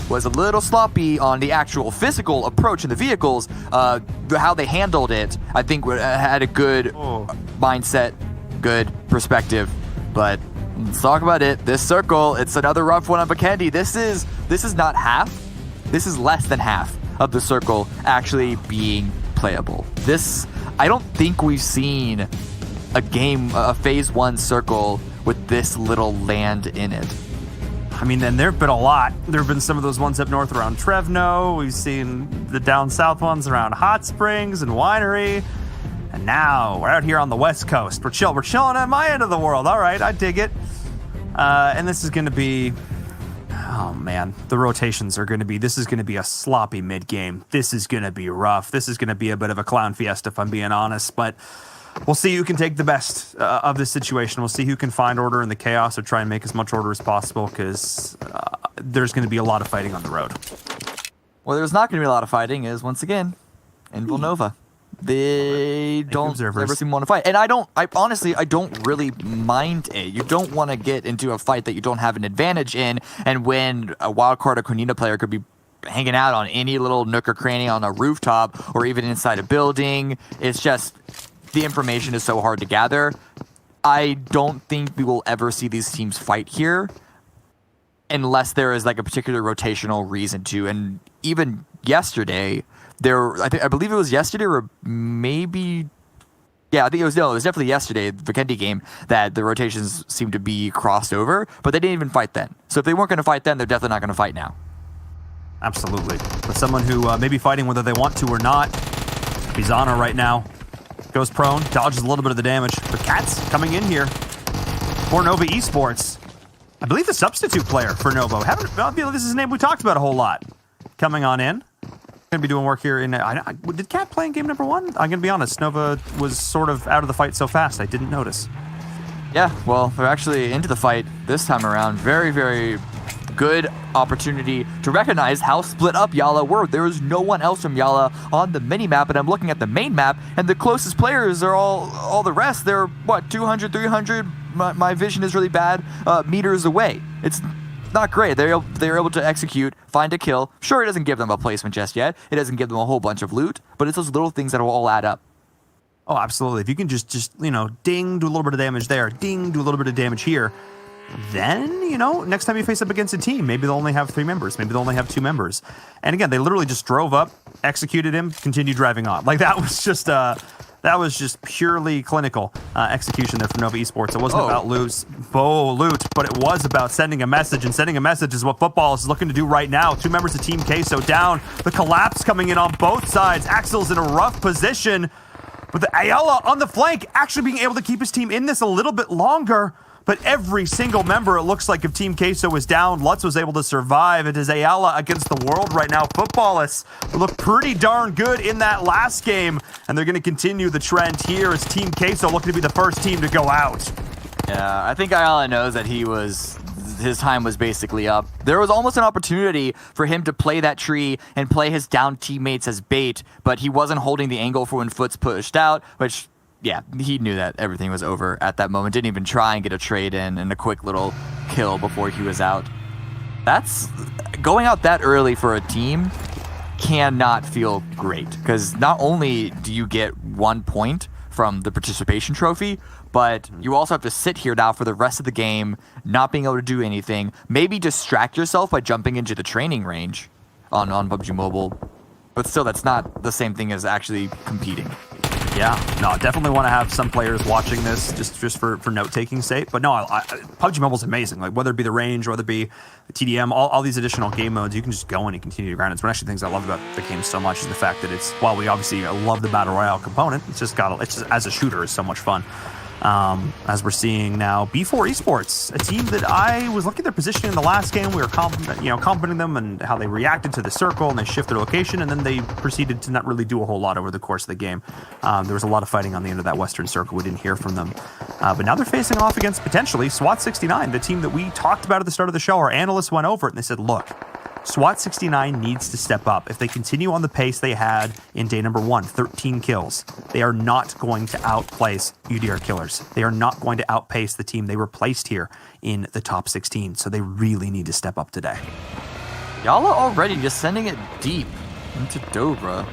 was a little sloppy on the actual physical approach in the vehicles. How they handled it, I think, had a good mindset, good perspective. But let's talk about it. This circle, it's another rough one on Vikendi. This is not half. This is less than half of the circle actually being playable. I don't think we've seen a phase 1 circle with this little land in it. I mean, and there have been a lot. There have been some of those ones up north around Trevno. We've seen the down south ones around Hot Springs and Winery. And now we're out here on the West Coast. We're chilling at my end of the world. All right, I dig it. And this is going to be... Oh, man. The rotations are going to be... This is going to be a sloppy mid-game. This is going to be rough. This is going to be a bit of a clown fiesta, if I'm being honest. But we'll see who can take the best of this situation. We'll see who can find order in the chaos or try and make as much order as possible, because there's going to be a lot of fighting on the road. Well, there's not going to be a lot of fighting is, once again, in Villanova. They don't ever seem to want to fight. And I honestly don't really mind it. You don't want to get into a fight that you don't have an advantage in, and when a wildcard or Konina player could be hanging out on any little nook or cranny on a rooftop or even inside a building. It's just, the information is so hard to gather. I don't think we will ever see these teams fight here unless there is like a particular rotational reason to. And even yesterday, I believe it was yesterday, or maybe, yeah, I think it was definitely yesterday, the Vikendi game, that the rotations seemed to be crossed over, but they didn't even fight then. So if they weren't going to fight then, they're definitely not going to fight now. Absolutely. But someone who may be fighting whether they want to or not, Bizana right now goes prone, dodges a little bit of the damage. But Cats coming in here for Nova Esports. I believe the substitute player for Novo. This is a name we talked about a whole lot. Coming on in. Going to be doing work here in... did Cat play in game number 1? I'm going to be honest. Nova was sort of out of the fight so fast, I didn't notice. Yeah, well, they're actually into the fight this time around. Very, very good opportunity to recognize how split up Yala were. There was no one else from Yala on the mini-map, and I'm looking at the main map, and the closest players are all the rest. They're, 200, 300? My vision is really bad. Meters away. It's not great. They're able to execute, find a kill. Sure, it doesn't give them a placement just yet. It doesn't give them a whole bunch of loot, but it's those little things that will all add up. Oh, absolutely. If you can just ding, do a little bit of damage there, ding, do a little bit of damage here, then, next time you face up against a team, maybe they'll only have 3 members, maybe they'll only have 2 members. And again, they literally just drove up, executed him, continued driving on. Like, that was just purely clinical execution there from Nova Esports. It wasn't about loot, but it was about sending a message, and sending a message is what football is looking to do right now. 2 members of Team Queso down. The collapse coming in on both sides. Axel's in a rough position, but the Ayala on the flank actually being able to keep his team in this a little bit longer. But every single member, it looks like, if Team Queso was down, Lutz was able to survive. It is Ayala against the world right now. Footballists look pretty darn good in that last game, and they're going to continue the trend here as Team Queso looking to be the first team to go out. Yeah, I think Ayala knows that his time was basically up. There was almost an opportunity for him to play that tree and play his down teammates as bait, but he wasn't holding the angle for when Foot's pushed out, which... yeah, he knew that everything was over at that moment. Didn't even try and get a trade in and a quick little kill before he was out. That's going out that early for a team cannot feel great, because not only do you get 1 point from the participation trophy, but you also have to sit here now for the rest of the game, not being able to do anything. Maybe distract yourself by jumping into the training range on PUBG Mobile, but still, that's not the same thing as actually competing. Yeah, no, definitely want to have some players watching this just for note-taking sake. But no, PUBG Mobile's amazing. Like, whether it be the range, whether it be the TDM, all these additional game modes, you can just go in and continue to grind. It's one of the things I love about the game so much is the fact that it's, while we obviously love the Battle Royale component, it's just as a shooter, is so much fun. As we're seeing now, B4 Esports, a team that I was looking at their positioning in the last game. We were complimenting them and how they reacted to the circle, and they shifted location, and then they proceeded to not really do a whole lot over the course of the game. There was a lot of fighting on the end of that western circle. We didn't hear from them. But now they're facing off against, potentially, SWAT 69, the team that we talked about at the start of the show. Our analysts went over it, and they said, look, SWAT 69 needs to step up. If they continue on the pace they had in day number 1, 13 kills, they are not going to outplace UDR Killers. They are not going to outpace the team they replaced here in the top 16. So they really need to step up today. Yala already just sending it deep into Dobra.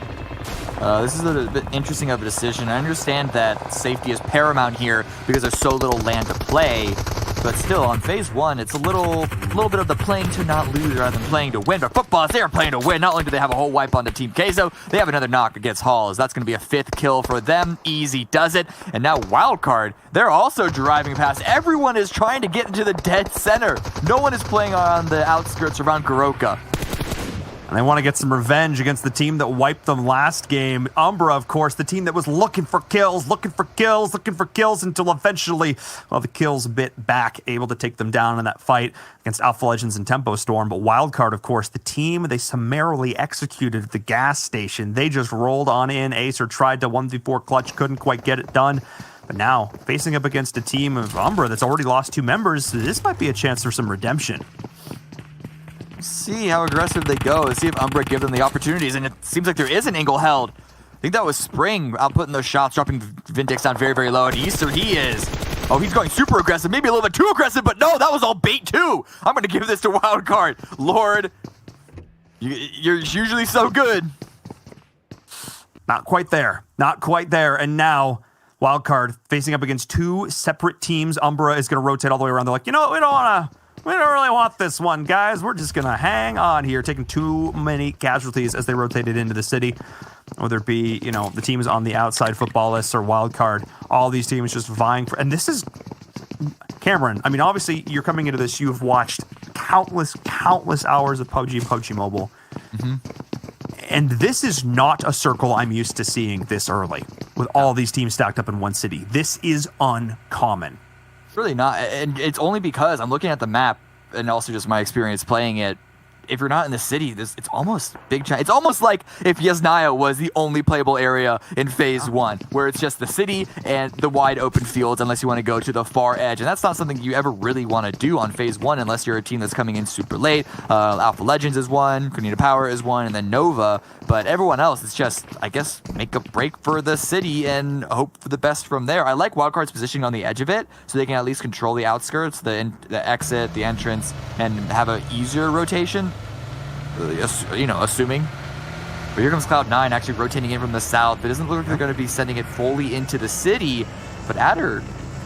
This is a bit interesting of a decision. I understand that safety is paramount here because there's so little land to play, but still, on phase 1, it's a little bit of the playing to not lose rather than playing to win. But football, they are playing to win. Not only do they have a whole wipe on the Team Queso, they have another knock against Halls. That's going to be a 5th kill for them. Easy does it. And now Wildcard, they're also driving past. Everyone is trying to get into the dead center. No one is playing on the outskirts around Goroka. And they want to get some revenge against the team that wiped them last game. Umbra, of course, the team that was looking for kills until eventually, well, the kills bit back, able to take them down in that fight against Alpha Legends and Tempo Storm. But Wildcard, of course, the team they summarily executed at the gas station. They just rolled on in. Acer tried to 1v4 clutch, couldn't quite get it done. But now, facing up against a team of Umbra that's already lost 2 members, this might be a chance for some redemption. See how aggressive they go. See if Umbra give them the opportunities, and it seems like there is an angle held. I think that was Spring outputting those shots, dropping Vindix down very, very low, and Easter, he is. Oh, he's going super aggressive, maybe a little bit too aggressive, but no, that was all bait too. I'm going to give this to Wildcard. Lord, you're usually so good. Not quite there, and now Wildcard facing up against 2 separate teams. Umbra is going to rotate all the way around. They're like, you know what, we don't really want this one, guys. We're just going to hang on here, taking too many casualties as they rotated into the city. Whether it be, the teams on the outside Footballists or Wildcard, all these teams just vying for... And this is... Cameron, I mean, obviously, you're coming into this, you've watched countless hours of PUBG and PUBG Mobile. Mm-hmm. And this is not a circle I'm used to seeing this early, with all these teams stacked up in one city. This is uncommon. Really not, and it's only because I'm looking at the map and also just my experience playing it. If you're not in the city, it's almost big chance. It's almost like if Yasnaya was the only playable area in phase 1, where it's just the city and the wide open fields, unless you want to go to the far edge. And that's not something you ever really want to do on phase 1 unless you're a team that's coming in super late. Alpha Legends is one, Grenada Power is one, and then Nova. But everyone else is just, I guess, make a break for the city and hope for the best from there. I like Wildcard's positioning on the edge of it, so they can at least control the outskirts, the exit, the entrance, and have an easier rotation. Assuming. But here comes Cloud9 actually rotating in from the south. It doesn't look like they're going to be sending it fully into the city. But Adder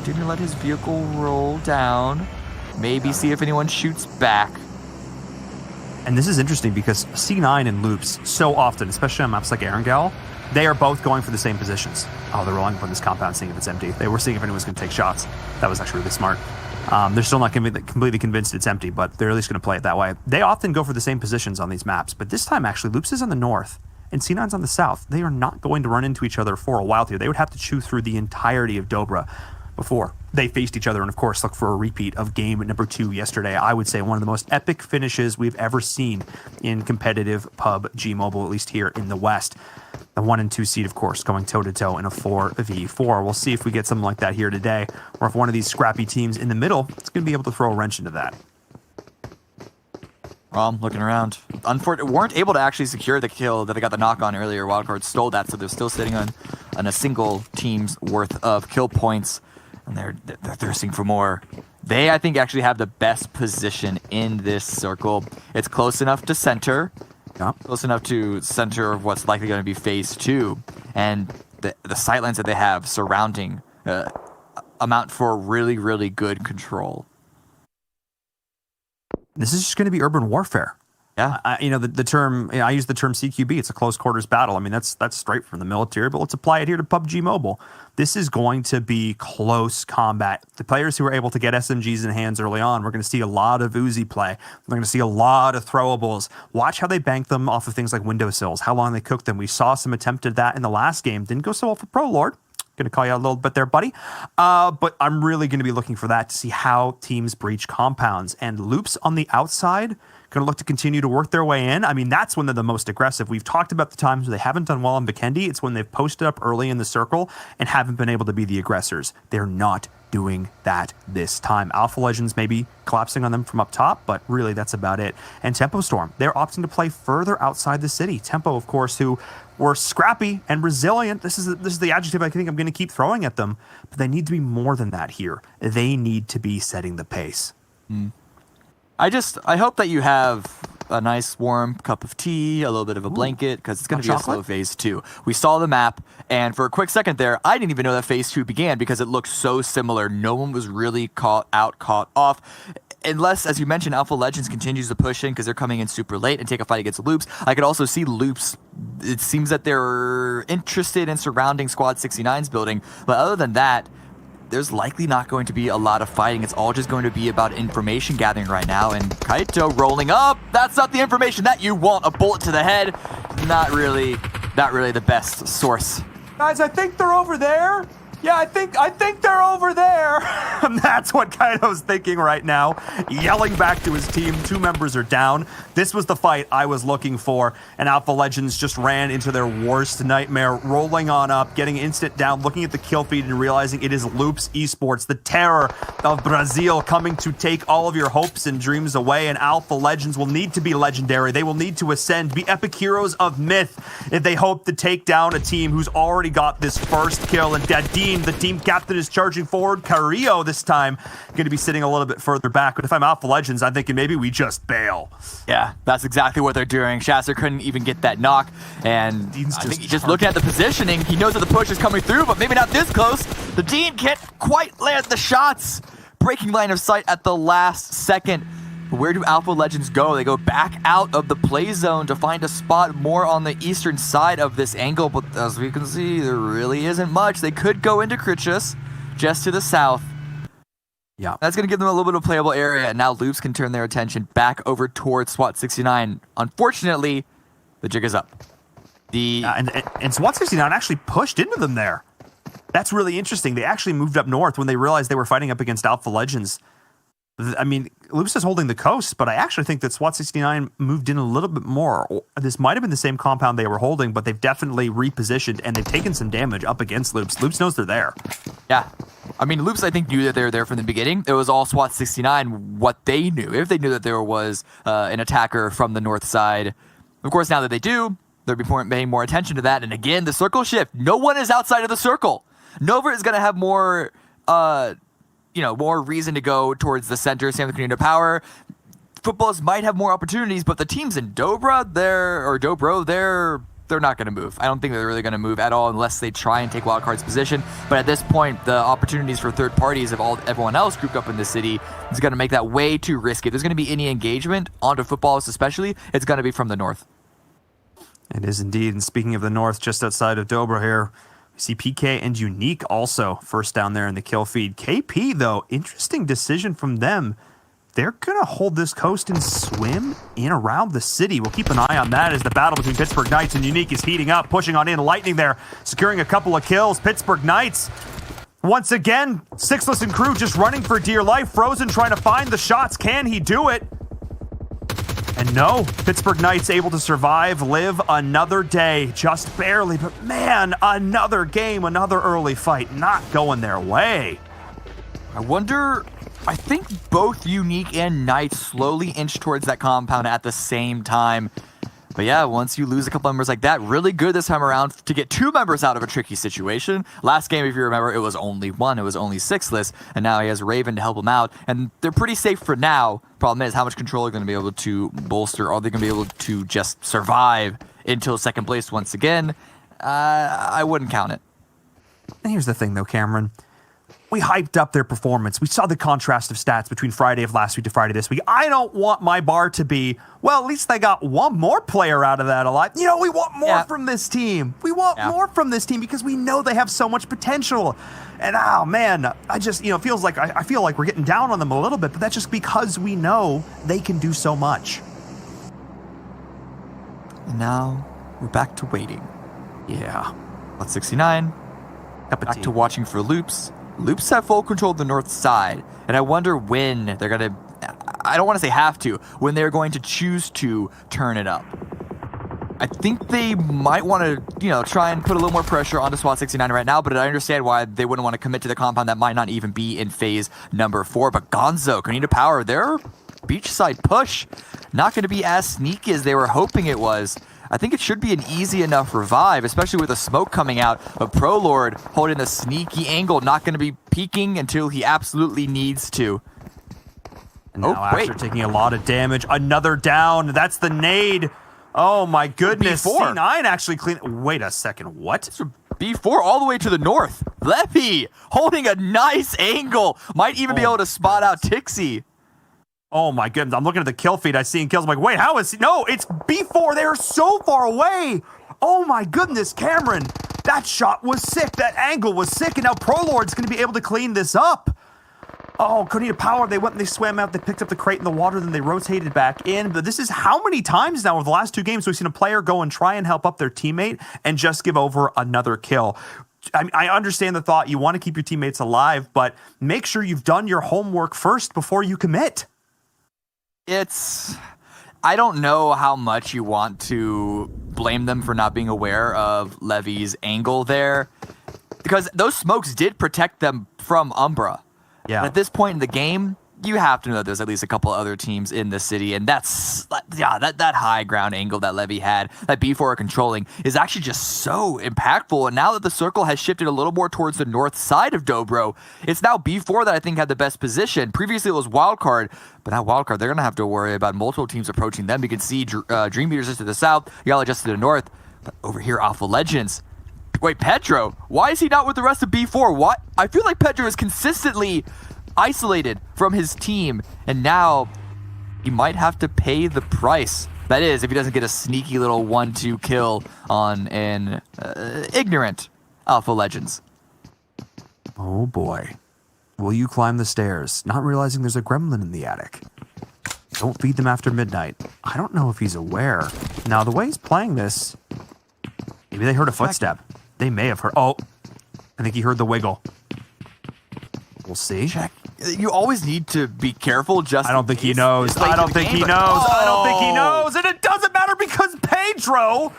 didn't let his vehicle roll down. Maybe see if anyone shoots back. And this is interesting because C9 and Loops, so often, especially on maps like Erangel, they are both going for the same positions. Oh, they're rolling from this compound, seeing if it's empty. They were seeing if anyone's going to take shots. That was actually really smart. They're still not completely convinced it's empty, but they're at least going to play it that way. They often go for the same positions on these maps, but this time, actually, Loops is on the north and C9's on the south. They are not going to run into each other for a while here. They would have to chew through the entirety of Dobra before they faced each other and, of course, look for a repeat of game number 2 yesterday. I would say one of the most epic finishes we've ever seen in competitive PUBG Mobile, at least here in the West. The 1 and 2 seed, of course, going toe-to-toe in a 4v4. We'll see if we get something like that here today, or if one of these scrappy teams in the middle is going to be able to throw a wrench into that. Well, I'm looking around. Unfortunately, weren't able to actually secure the kill that they got the knock on earlier. Wildcard stole that, so they're still sitting on a single team's worth of kill points, and they're thirsting for more. They, I think, actually have the best position in this circle. It's close enough to center. Yeah. Close enough to center of what's likely going to be phase 2, and the sightlines that they have surrounding amount for really, really good control. This is just going to be urban warfare. Yeah. The term, I use the term CQB. It's a close quarters battle. I mean, that's straight from the military, but let's apply it here to PUBG Mobile. This is going to be close combat. The players who are able to get SMGs in hands early on, we're going to see a lot of Uzi play. We're going to see a lot of throwables. Watch how they bank them off of things like windowsills, how long they cook them. We saw some attempt at that in the last game. Didn't go so well for Pro Lord. Going to call you out a little bit there, buddy. But I'm really going to be looking for that to see how teams breach compounds. And Loops on the outside going to look to continue to work their way in. I mean, that's when they're the most aggressive. We've talked about the times where they haven't done well on Vikendi. It's when they've posted up early in the circle and haven't been able to be the aggressors. They're not doing that this time. Alpha Legends maybe collapsing on them from up top, but really that's about it. And Tempo Storm, they're opting to play further outside the city. Tempo, of course, who were scrappy and resilient. This is the adjective I think I'm going to keep throwing at them, but they need to be more than that here. They need to be setting the pace. I hope that you have a nice warm cup of tea, a little bit of a blanket, because it's going to be chocolate? a slow phase 2. We saw the map, and for a quick second there, I didn't even know that phase 2 began because it looked so similar. No one was really caught off. Unless, as you mentioned, Alpha Legends continues to push in because they're coming in super late and take a fight against Loops. I could also see Loops. It seems that they're interested in surrounding Squad 69's building. But other than that, there's likely not going to be a lot of fighting. It's all just going to be about information gathering right now. And Kaito rolling up. That's not the information that you want. A bullet to the head. Not really the best source. Guys, I think they're over there. Yeah, I think they're over there. And that's what Kaito's thinking right now. Yelling back to his team. 2 members are down. This was the fight I was looking for. And Alpha Legends just ran into their worst nightmare, rolling on up, getting instant down, looking at the kill feed and realizing it is Loops Esports, the terror of Brazil, coming to take all of your hopes and dreams away. And Alpha Legends will need to be legendary. They will need to ascend, be epic heroes of myth if they hope to take down a team who's already got this first kill. And Dadine, the team captain, is charging forward. Carrillo this time going to be sitting a little bit further back. But if I'm Alpha Legends, I'm thinking maybe we just bail. Yeah, that's exactly what they're doing. Shasser couldn't even get that knock. And I think he's just looking at the positioning. He knows that the push is coming through, but maybe not this close. The Dean can't quite land the shots. Breaking line of sight at the last second. Where do Alpha Legends go? They go back out of the play zone to find a spot more on the eastern side of this angle, but as we can see, there really isn't much. They could go into Critchus, just to the south. Yeah. That's going to give them a little bit of playable area, and now Loops can turn their attention back over towards SWAT 69. Unfortunately, the jig is up. And SWAT 69 actually pushed into them there. That's really interesting. They actually moved up north when they realized they were fighting up against Alpha Legends. I mean, Loops is holding the coast, but I actually think that SWAT 69 moved in a little bit more. This might have been the same compound they were holding, but they've definitely repositioned, and they've taken some damage up against Loops. Loops knows they're there. Yeah. I mean, Loops, I think, knew that they were there from the beginning. It was all SWAT 69 what they knew. If they knew that there was an attacker from the north side. Of course, now that they do, they'll be paying more attention to that. And again, the circle shift. No one is outside of the circle. Nova is going to have more... more reason to go towards the center. Same with Canadian Power. Footballs might have more opportunities, but the teams in Dobro, they're not going to move. I don't think they're really going to move at all unless they try and take Wildcard's position. But at this point, the opportunities for third parties of everyone else grouped up in the city is going to make that way too risky. If there's going to be any engagement onto footballs especially, it's going to be from the north. It is indeed. And speaking of the north, just outside of Dobro here, we see PK and Unique also first down there in the kill feed. KP, though, interesting decision from them. They're going to hold this coast and swim in around the city. We'll keep an eye on that as the battle between Pittsburgh Knights and Unique is heating up, pushing on in. Lightning there, securing a couple of kills. Pittsburgh Knights, once again, Sixless and crew just running for dear life. Frozen trying to find the shots. Can he do it? And no, Pittsburgh Knights able to survive, live another day, just barely. But man, another game, another early fight, not going their way. I think both Unique and Knights slowly inch towards that compound at the same time. But yeah, once you lose a couple members like that, really good this time around to get 2 members out of a tricky situation. Last game, if you remember, it was only 1. It was only Sixless, and now he has Raven to help him out. And they're pretty safe for now. Problem is, how much control are they going to be able to bolster? Are they going to be able to just survive until second place once again? I wouldn't count it. And here's the thing, though, Cameron. We hyped up their performance. We saw the contrast of stats between Friday of last week to Friday this week. I don't want my bar to be, well, at least they got one more player out of that alive. We want more from this team. We want more from this team because we know they have so much potential. And, oh, man, I just, feels like I feel like we're getting down on them a little bit, but that's just because we know they can do so much. And now we're back to waiting. Yeah. Let's 69. Back to watching for Loops. Loops have full control of the north side, and I wonder when they're going to, I don't want to say have to, when they're going to choose to turn it up. I think they might want to, try and put a little more pressure onto SWAT 69 right now, but I understand why they wouldn't want to commit to the compound that might not even be in phase number 4. But Gonzo, Canita Power, their beachside push, not going to be as sneaky as they were hoping it was. I think it should be an easy enough revive, especially with the smoke coming out. But Prolord holding a sneaky angle, not going to be peeking until he absolutely needs to. And now Asher taking a lot of damage. Another down. That's the nade. Oh my goodness. B4. C9 actually clean. Wait a second. What? B4 all the way to the north. Levy holding a nice angle. Might even be able to spot out Tixie. Oh my goodness. I'm looking at the kill feed. I see kills. I'm like, wait, how is he? No, it's B4. They are so far away. Oh my goodness, Cameron. That shot was sick. That angle was sick. And now Prolord's going to be able to clean this up. Oh, couldn't need a power. They went and they swam out. They picked up the crate in the water. Then they rotated back in. But this is how many times now over the last 2 games we've seen a player go and try and help up their teammate and just give over another kill. I understand the thought. You want to keep your teammates alive, but make sure you've done your homework first before you commit. I don't know how much you want to blame them for not being aware of Levy's angle there, because those smokes did protect them from Umbra. Yeah. But at this point in the game, you have to know that there's at least a couple other teams in the city, and that high ground angle that Levy had, that B4 are controlling, is actually just so impactful. And now that the circle has shifted a little more towards the north side of Dobro, it's now B4 that I think had the best position. Previously it was Wildcard, but now Wildcard, they're going to have to worry about multiple teams approaching them. You can see Dream Beaters just to the south, Yellow just to the north, but over here, Alpha Legends. Wait, Pedro, why is he not with the rest of B4? What? I feel like Pedro is consistently isolated from his team, and now he might have to pay the price. That is, if he doesn't get a sneaky little 1-2 kill on an ignorant Alpha Legends. Oh boy. Will you climb the stairs, not realizing there's a gremlin in the attic? Don't feed them after midnight. I don't know if he's aware. Now, the way he's playing this, maybe they heard a footstep. They may have heard. Oh, I think he heard the wiggle. We'll see. Check. You always need to be careful. Just I don't think he knows. I don't think he knows. I don't think he knows. And it doesn't matter because Pedro.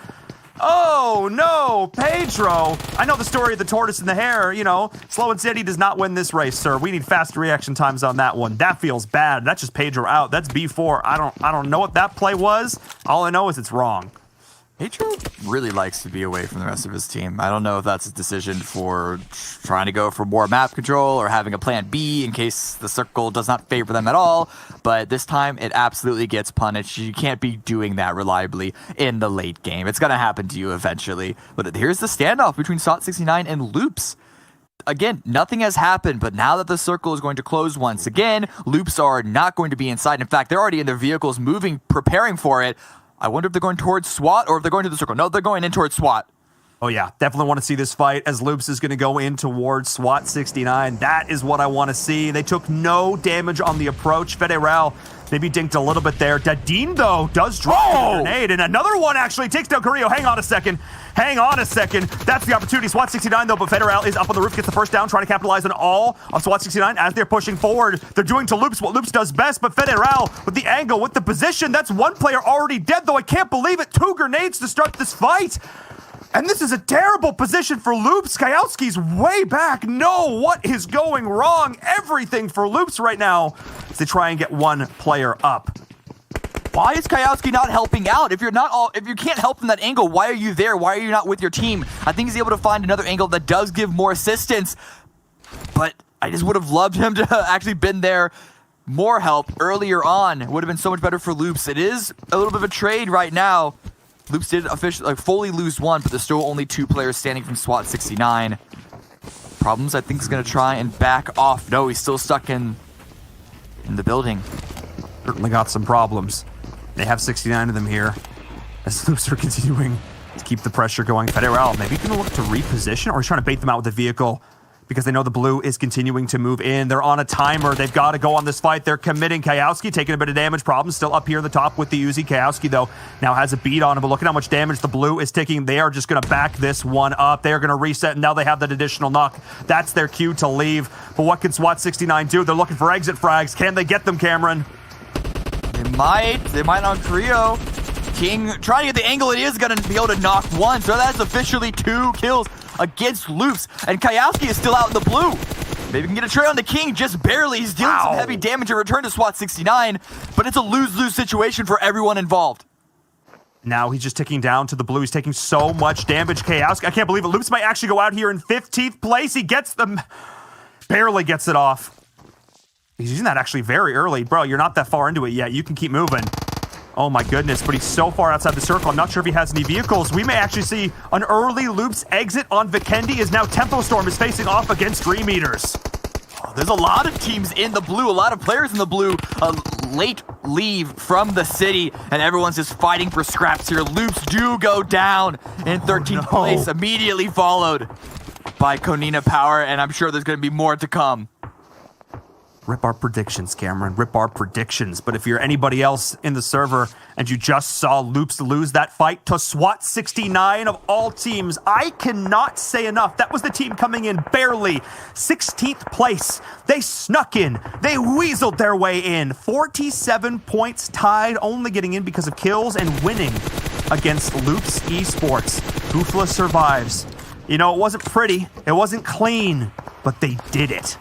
Oh no, Pedro. I know the story of the tortoise and the hare. You know, slow and steady does not win this race, sir. We need fast reaction times on that one. That feels bad. That's just Pedro out. That's B4. I don't know what that play was. All I know is it's wrong. Pedro really likes to be away from the rest of his team. I don't know if that's a decision for trying to go for more map control or having a plan B in case the circle does not favor them at all, but this time it absolutely gets punished. You can't be doing that reliably in the late game. It's going to happen to you eventually. But here's the standoff between SWAT69 and Loops. Again, nothing has happened, but now that the circle is going to close once again, Loops are not going to be inside. In fact, they're already in their vehicles moving, preparing for it. I wonder if they're going towards SWAT or if they're going to the circle. No, they're going in towards SWAT. Oh, yeah. Definitely want to see this fight as Loops is going to go in towards SWAT 69. That is what I want to see. They took no damage on the approach. Federal maybe dinked a little bit there. Dadin, though, does drop a grenade. And another one actually takes down Carrillo. Hang on a second. That's the opportunity. SWAT 69, though, but Federal is up on the roof, gets the first down, trying to capitalize on all of SWAT 69 as they're pushing forward. They're doing to Loops what Loops does best, but Federal with the angle, with the position. That's one player already dead, though. I can't believe it. 2 grenades to start this fight. And this is a terrible position for Loops. Kayowski's way back. No, what is going wrong? Everything for Loops right now as they try and get one player up. Why is Kayowski not helping out? If you can't help from that angle, why are you there? Why are you not with your team? I think he's able to find another angle that does give more assistance. But I just would have loved him to actually been there. More help earlier on would have been so much better for Loops. It is a little bit of a trade right now. Loops did officially fully lose one, but there's still only 2 players standing from SWAT 69. Problems, I think, is going to try and back off. No, he's still stuck in the building. Certainly got some problems. They have 69 of them here as Loops are continuing to keep the pressure going. Federal maybe going to look to reposition, or he's trying to bait them out with the vehicle because they know the blue is continuing to move in. They're on a timer. They've got to go on this fight. They're committing. Kayowski taking a bit of damage. Problem still up here in the top with the Uzi. Kayowski, though, now has a beat on him, but look at how much damage the blue is taking. They are just going to back this one up. They are going to reset, and now they have that additional knock. That's their cue to leave. But what can SWAT 69 do? They're looking for exit frags. Can they get them, Cameron? They might on Creo. King trying to get the angle. It is going to be able to knock one. So that's officially 2 kills against Loops. And Kayowski is still out in the blue. Maybe we can get a trade on the King just barely. He's dealing some heavy damage in return to SWAT 69. But it's a lose-lose situation for everyone involved. Now he's just ticking down to the blue. He's taking so much damage. Kayowski, I can't believe it. Loops might actually go out here in 15th place. He gets them. Barely gets it off. He's using that actually very early. Bro, you're not that far into it yet. You can keep moving. Oh my goodness, but he's so far outside the circle. I'm not sure if he has any vehicles. We may actually see an early Loops exit on Vikendi as now Tempo Storm is facing off against Dream Eaters. There's a lot of teams in the blue, a lot of players in the blue, late leave from the city, and everyone's just fighting for scraps here. Loops do go down in 13th place, immediately followed by Konina Power, and I'm sure there's going to be more to come. Rip our predictions, Cameron. Rip our predictions. But if you're anybody else in the server and you just saw Loops lose that fight to SWAT 69 of all teams, I cannot say enough. That was the team coming in barely 16th place. They snuck in. They weaseled their way in. 47 points tied, only getting in because of kills and winning against Loops Esports. Hoofla survives. You know, it wasn't pretty. It wasn't clean, but they did it.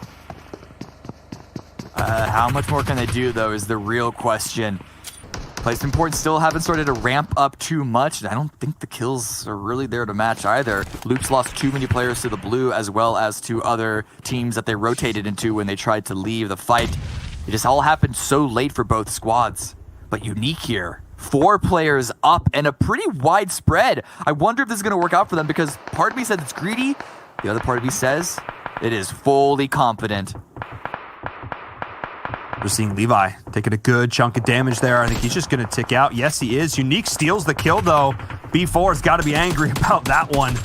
How much more can they do, though, is the real question. Placement points still haven't started to ramp up too much. I don't think the kills are really there to match either. Loops lost too many players to the blue, as well as to other teams that they rotated into when they tried to leave the fight. It just all happened so late for both squads. But Unique here, 4 players up and a pretty wide spread. I wonder if this is going to work out for them, because part of me says it's greedy. The other part of me says it is fully confident. We're seeing Levi taking a good chunk of damage there. I think he's just going to tick out. Yes, he is. Unique steals the kill, though. B4's got to be angry about that one.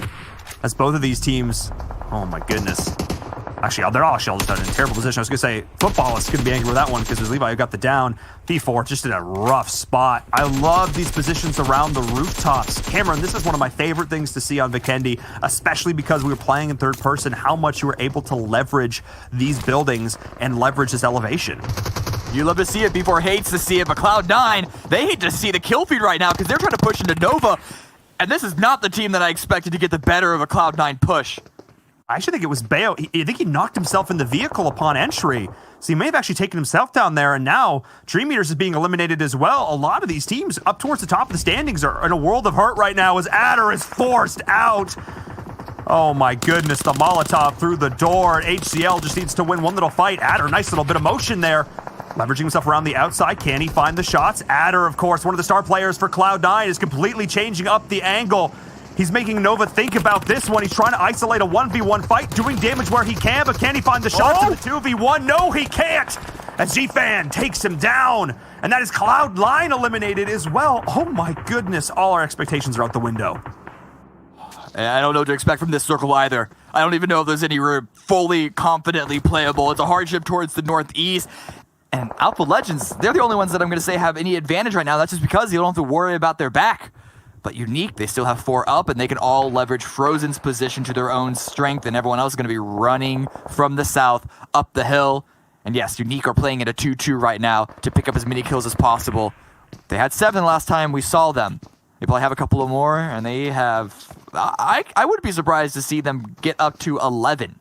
As both of these teams... Oh, my goodness. Actually, they're all just in a terrible position. I was going to say, Football is going to be angry with that one because there's Levi who got the down. B4 just in a rough spot. I love these positions around the rooftops. Cameron, this is one of my favorite things to see on Vikendi, especially because we were playing in third person, how much you were able to leverage these buildings and leverage this elevation. You love to see it. B4 hates to see it, but Cloud9, they hate to see the kill feed right now because they're trying to push into Nova, and this is not the team that I expected to get the better of a Cloud9 push. I actually think it was Bayo. I think he knocked himself in the vehicle upon entry. So he may have actually taken himself down there, and now Dream Eaters is being eliminated as well. A lot of these teams up towards the top of the standings are in a world of hurt right now as Adder is forced out. Oh my goodness, the Molotov through the door. HCL just needs to win one little fight. Adder, nice little bit of motion there. Leveraging himself around the outside. Can he find the shots? Adder, of course, one of the star players for Cloud9, is completely changing up the angle. He's making Nova think about this one. He's trying to isolate a 1v1 fight, doing damage where he can, but can he find the shots in the 2v1? No, he can't! As G-Fan takes him down, and that is Cloud9 eliminated as well. Oh my goodness, all our expectations are out the window. And I don't know what to expect from this circle either. I don't even know if there's any room fully confidently playable. It's a hardship towards the northeast. And Alpha Legends, they're the only ones that I'm going to say have any advantage right now. That's just because you don't have to worry about their back. But Unique, they still have 4 up, and they can all leverage Frozen's position to their own strength, and everyone else is going to be running from the south up the hill. And yes, Unique are playing at a 2-2 right now to pick up as many kills as possible. They had 7 last time we saw them. They probably have a couple of more, and they have... I wouldn't be surprised to see them get up to 11.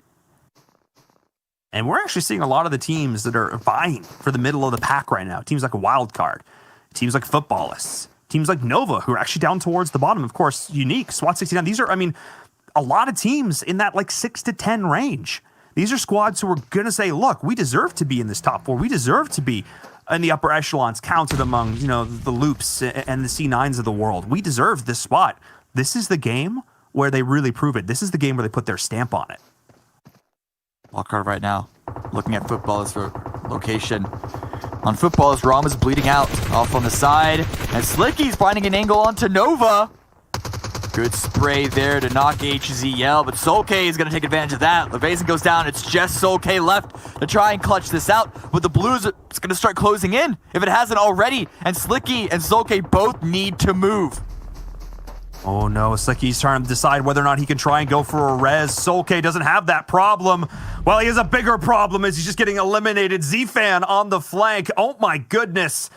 And we're actually seeing a lot of the teams that are vying for the middle of the pack right now. Teams like Wildcard, teams like Footballists, teams like Nova, who are actually down towards the bottom. Of course, Unique, SWAT 69. These are, I mean, a lot of teams in that like 6 to 10 range. These are squads who are going to say, look, we deserve to be in this top 4. We deserve to be in the upper echelons, counted among, you know, the Loops and the C9s of the world. We deserve this spot. This is the game where they really prove it. This is the game where they put their stamp on it. Wildcard right now, looking at Footballers for location. On Footballers, Rom is bleeding out off on the side, and Slicky's finding an angle onto Nova. Good spray there to knock HZL, but Solkay is going to take advantage of that. Levason goes down. It's just Solkay left to try and clutch this out, but the Blues are going to start closing in if it hasn't already, and Slicky and Solkay both need to move. Oh no, Slicky's trying to decide whether or not he can try and go for a res. Solkay doesn't have that problem. Well, he has a bigger problem as he's just getting eliminated. Z-Fan on the flank. Oh my goodness.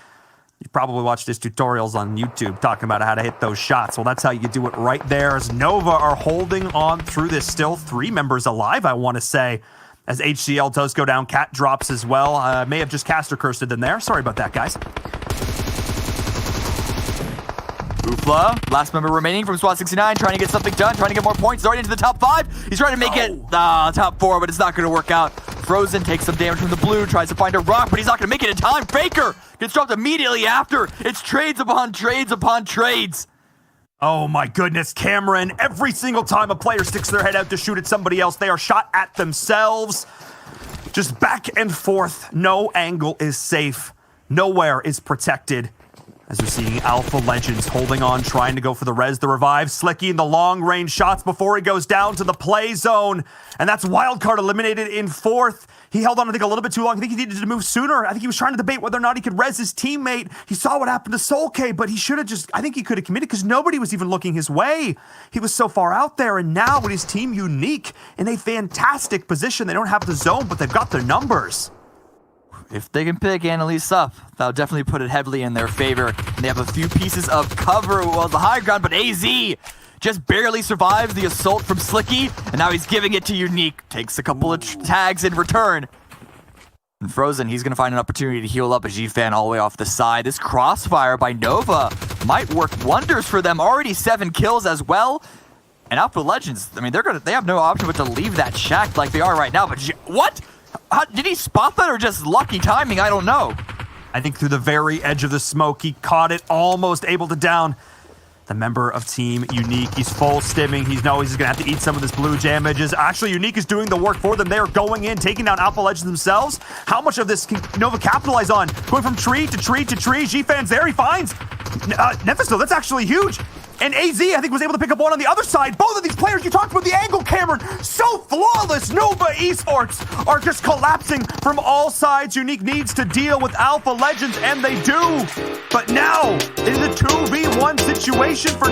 You probably watched his tutorials on YouTube talking about how to hit those shots. Well, that's how you do it right there. As Nova are holding on through this, still 3 members alive, I want to say. As HCL does go down, Cat drops as well. May have just caster cursed them there. Sorry about that, guys. Ufla, last member remaining from SWAT 69, trying to get something done, trying to get more points, already into the top 5. He's trying to make it top 4, but it's not going to work out. Frozen takes some damage from the blue, tries to find a rock, but he's not going to make it in time. Faker gets dropped immediately after. It's trades upon trades upon trades. Oh my goodness, Cameron, every single time a player sticks their head out to shoot at somebody else, they are shot at themselves. Just back and forth. No angle is safe. Nowhere is protected. As we're seeing Alpha Legends holding on, trying to go for the res, the revive. Slicky in the long-range shots before he goes down to the play zone. And that's Wildcard eliminated in fourth. He held on, I think, a little bit too long. I think he needed to move sooner. I think he was trying to debate whether or not he could res his teammate. He saw what happened to Soulcade, but he should have just, I think he could have committed because nobody was even looking his way. He was so far out there, and now with his team Unique in a fantastic position. They don't have the zone, but they've got their numbers. If they can pick Annalise up, that'll definitely put it heavily in their favor. And they have a few pieces of cover well, the high ground, but AZ just barely survives the assault from Slicky, and now he's giving it to Unique. Takes a couple of tags in return. And Frozen, he's going to find an opportunity to heal up a G-Fan all the way off the side. This crossfire by Nova might work wonders for them. Already 7 kills as well. And Alpha Legends, I mean, they have no option but to leave that shack like they are right now. But what? Did he spot that or just lucky timing? I don't know. I think through the very edge of the smoke, he caught it, almost able to down the member of Team Unique. He's full stimming. He's going to have to eat some of this blue damages. Actually, Unique is doing the work for them. They are going in, taking down Alpha Legends themselves. How much of this can Nova capitalize on? Going from tree to tree to tree. G-Fan's there. He finds Nephis, though. That's actually huge. And AZ, I think, was able to pick up one on the other side. Both of these players, you talked about the angle, Cameron. So flawless. Nova Esports are just collapsing from all sides. Unique needs to deal with Alpha Legends, and they do. But now, it is a 2v1 situation for